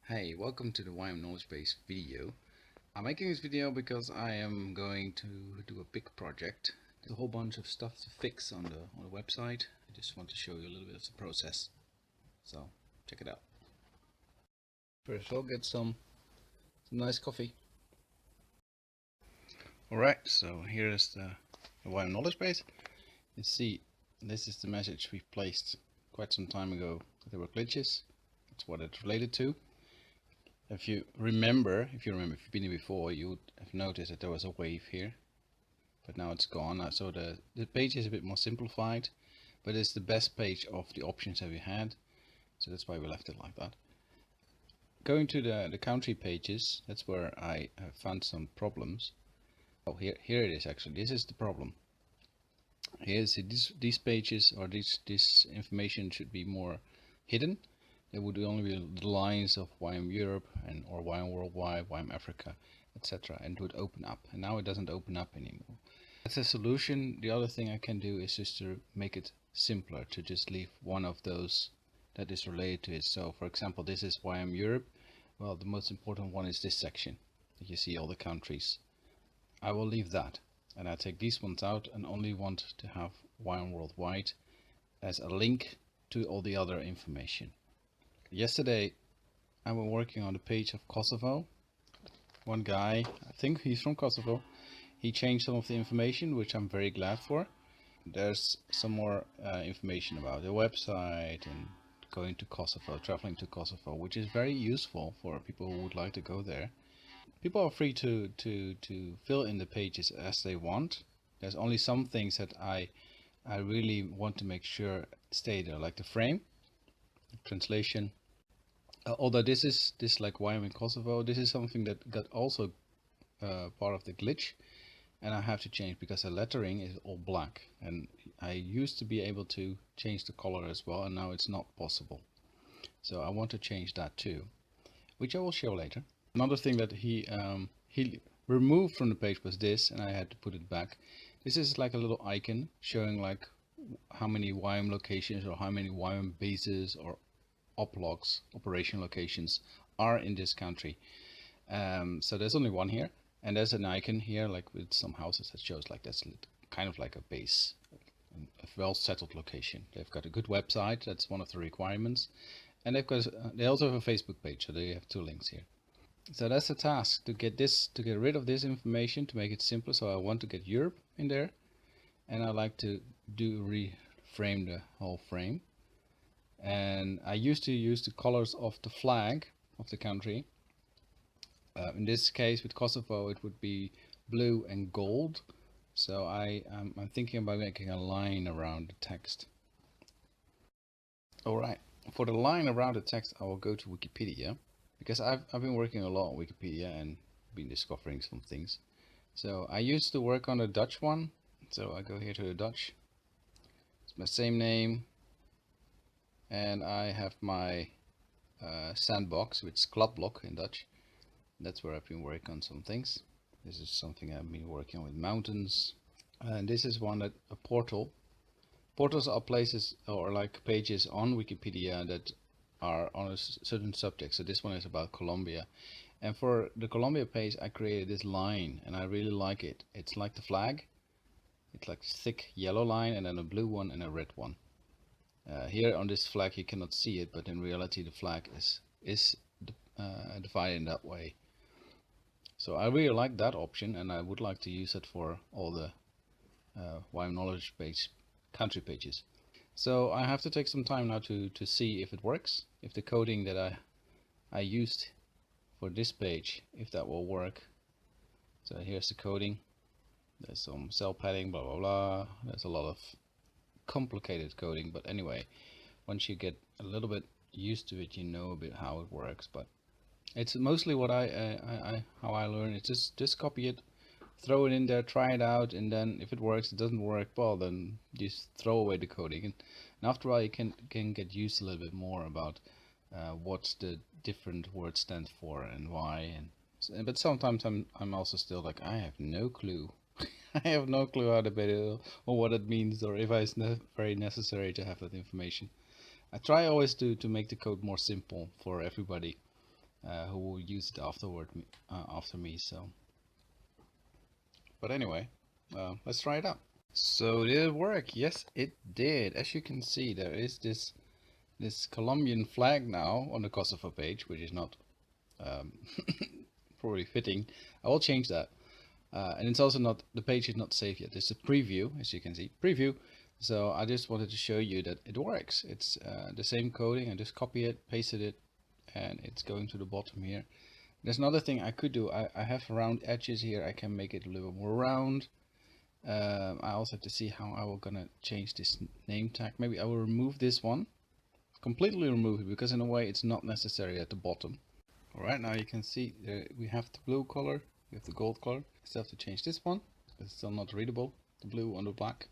Hey, welcome to the YWAM Knowledge Base video. I'm making this video because I am going to do a big project. There's a whole bunch of stuff to fix on the website. I just want to show you a little bit of the process. So check it out. First I'll get some nice coffee. Alright, so here is the YWAM Knowledge Base. You see, this is the message we placed quite some time ago. There were glitches. That's what it's related to. If you remember, if you've been here before, you would have noticed that there was a wave here, but now it's gone. So the page is a bit more simplified, but it's the best page of the options that we had, so that's why we left it like that. Going to the country pages, that's where I have found some problems. Oh, here it is actually. This is the problem. Here's these pages, or this information should be more hidden. There would only be the lines of YWAM Europe or YWAM Worldwide, YWAM Africa, etc. and it would open up. And now it doesn't open up anymore. That's a solution. The other thing I can do is just to make it simpler, to just leave one of those that is related to it. So for example, this is YWAM Europe. Well, the most important one is this section that you see all the countries. I will leave that, and I take these ones out and only want to have YWAM Worldwide as a link to all the other information. Yesterday I was working on the page of Kosovo. One guy, I think he's from Kosovo, he changed some of the information, which I'm very glad for. There's some more information about the website and going to Kosovo, traveling to Kosovo, which is very useful for people who would like to go there. People are free to fill in the pages as they want. There's only some things that I really want to make sure stay there, like the frame, translation. Although this like YWAM in Kosovo, this is something that got also part of the glitch, and I have to change because the lettering is all black, and I used to be able to change the color as well, and now it's not possible. So I want to change that too, which I will show later. Another thing that he removed from the page was this, and I had to put it back. This is like a little icon showing like how many YWAM locations or how many YWAM bases or oplogs, operation locations, are in this country. So there's only one here, and there's an icon here like with some houses that shows like that's kind of like a base, a well settled location. They've got a good website, that's one of the requirements, and they also have a Facebook page, so they have two links here. So that's the task, to get rid of this information, to make it simpler. So I want to get Europe in there, and I like to reframe the whole frame. And I used to use the colors of the flag of the country. In this case with Kosovo it would be blue and gold. So I'm thinking about making a line around the text. Alright, for the line around the text I will go to Wikipedia, because I've been working a lot on Wikipedia and been discovering some things. So I used to work on the Dutch one, so I go here to the Dutch. It's my same name. And I have my sandbox, which is clubblock in Dutch. That's where I've been working on some things. This is something I've been working on with mountains. And this is one that a portal. Portals are places or like pages on Wikipedia that are on a certain subject. So this one is about Colombia. And for the Colombia page I created this line, and I really like it. It's like the flag. It's like a thick yellow line and then a blue one and a red one. Here on this flag you cannot see it, but in reality the flag is divided in that way. So I really like that option, and I would like to use it for all the YWAM Knowledge Base country pages. So I have to take some time now to see if it works, if the coding that I used for this page, if that will work. So here's the coding. There's some cell padding, blah blah blah. There's a lot of complicated coding, but anyway, once you get a little bit used to it, you know a bit how it works. But it's mostly what how I learn is just copy it, throw it in there, try it out, and then if it works, it doesn't work, well then just throw away the coding, and after a while you can get used a little bit more about what the different words stand for and why. And but sometimes I'm also still like, I have no clue. I have no clue how to put it or what it means, or if it's very necessary to have that information. I try always to make the code more simple for everybody. who will use it after me. So, but anyway, let's try it out. So did it work? Yes, it did. As you can see, there is this Colombian flag now on the Kosovo page, which is not um, probably fitting. I will change that. And it's also not, the page is not saved yet. It's a preview, as you can see, preview. So I just wanted to show you that it works. It's the same coding. I just copy it, pasted it, and it's going to the bottom here. There's another thing I could do. I have round edges here. I can make it a little more round. I also have to see how I will gonna change this name tag. Maybe I will remove this one, completely remove it, because in a way it's not necessary at the bottom. Alright, now you can see we have the blue color, we have the gold color. I still have to change this one, it's still not readable, the blue on the black.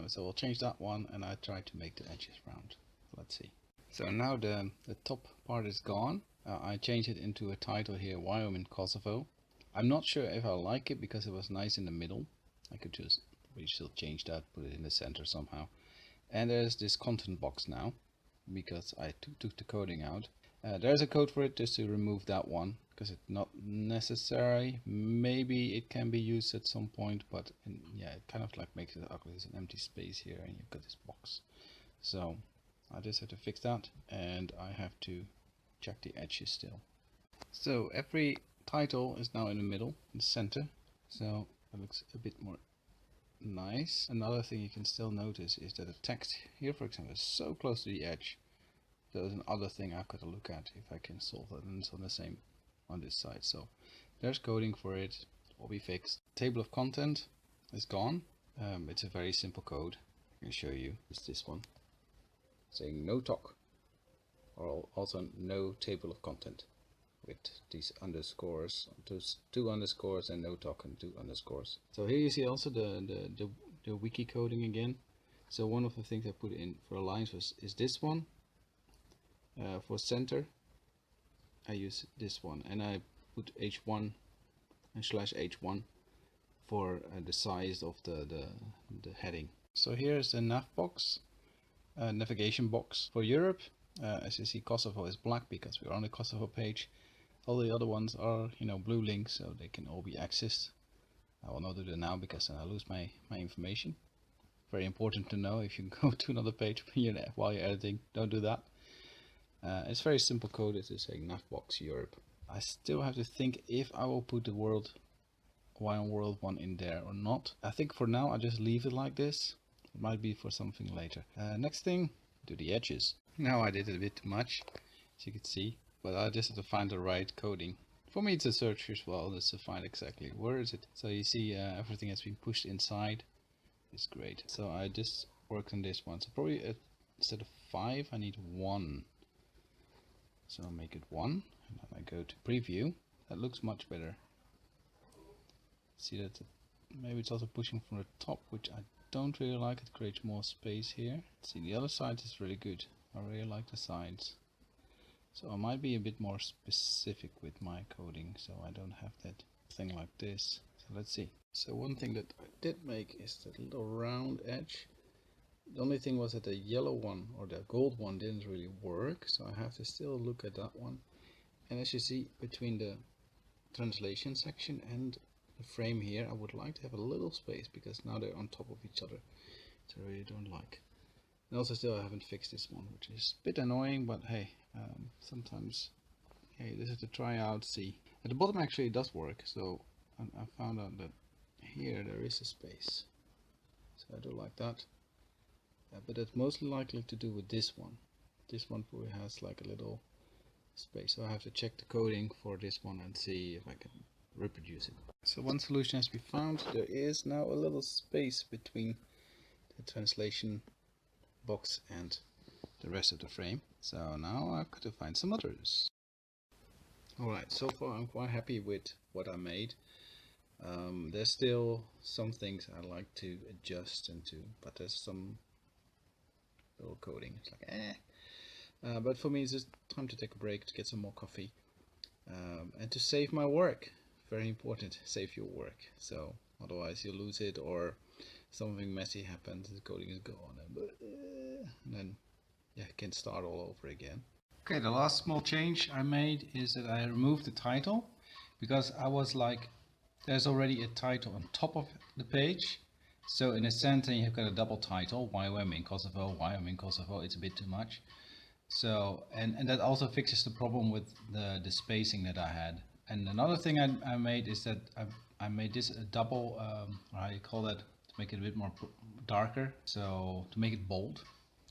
So I'll change that one, and I try to make the edges round. Let's see. So now the top part is gone. I changed it into a title here, YWAM Kosovo. I'm not sure if I like it because it was nice in the middle. I could just still change that, put it in the center somehow. And there's this content box now, because I took the coding out. There's a code for it just to remove that one, because it's not necessary. Maybe it can be used at some point, but yeah, it kind of like makes it ugly. There's an empty space here and you've got this box. So I just have to fix that, and I have to check the edges still. So every title is now in the middle, in the center, so it looks a bit more nice. Another thing you can still notice is that the text here, for example, is so close to the edge. So there's another thing I've got to look at if I can solve that, and it's on the same on this side. So there's coding for it, will be fixed. Table of content is gone. It's a very simple code. I can show you. It's this one saying no talk, or also no table of content, with these underscores, those 2 underscores, and no talk and 2 underscores. So here you see also the wiki coding again. So one of the things I put in for lines is this one. For center I use this one, and I put h1 and /h1 for the size of the heading. So here's the nav box, navigation box for Europe. As you see, Kosovo is black because we're on the Kosovo page. All the other ones are, blue links, so they can all be accessed. I will not do that now because then I lose my information. Very important to know. If you go to another page while you're editing, don't do that. It's very simple code. It's just saying navbox Europe. I still have to think if I will put the YWAM World one in there or not. I think for now I just leave it like this. It might be for something later. Next thing, do the edges. Now I did it a bit too much, as you can see, but I just have to find the right coding. For me it's a search as well, just to find exactly where is it. So you see everything has been pushed inside. It's great. So I just worked on this one. So probably instead of 5 I need 1. So I'll make it 1, and then I go to preview. That looks much better. See that maybe it's also pushing from the top, which I don't really like. It creates more space here. See, the other side is really good. I really like the sides. So I might be a bit more specific with my coding, so I don't have that thing like this. So let's see. So one thing that I did make is that little round edge. The only thing was that the yellow one or the gold one didn't really work, so I have to still look at that one. And as you see, between the translation section and the frame here, I would like to have a little space because now they're on top of each other, which I really don't like. And also still I haven't fixed this one, which is a bit annoying, but hey, sometimes hey, this is to try out, see. At the bottom actually it does work, so I found out that here there is a space, so I do like that. But it's mostly likely to do with this one. This one probably has like a little space, so I have to check the coding for this one and see if I can reproduce it. So one solution has been found. There is now a little space between the translation box and the rest of the frame. So now I've got to find some others. Alright, so far I'm quite happy with what I made. There's still some things I like to adjust but there's some little coding. It's like but for me it's just time to take a break, to get some more coffee, and to save my work. Very important, save your work. So otherwise you lose it, or something messy happens, the coding is gone, and then yeah, you can start all over again. Okay, the last small change I made is that I removed the title, because I was like, there's already a title on top of the page. So in a sentence you've got a double title, YWAM in Kosovo, YWAM in Kosovo, it's a bit too much. So, and that also fixes the problem with the spacing that I had. And another thing I made is that I made this a double, how do you call that, to make it a bit more darker, so to make it bold.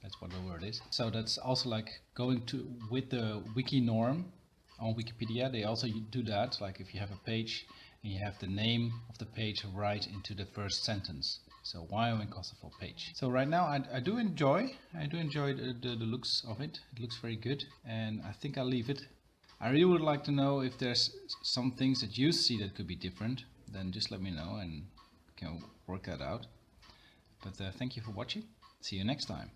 That's what the word is. So that's also like going to with the wiki norm on Wikipedia. They also do that, like if you have a page and you have the name of the page right into the first sentence. So YWAM Kosovo page. So right now I do enjoy the looks of it. It looks very good, and I think I'll leave it. I really would like to know if there's some things that you see that could be different. Then just let me know and we can work that out. But thank you for watching. See you next time.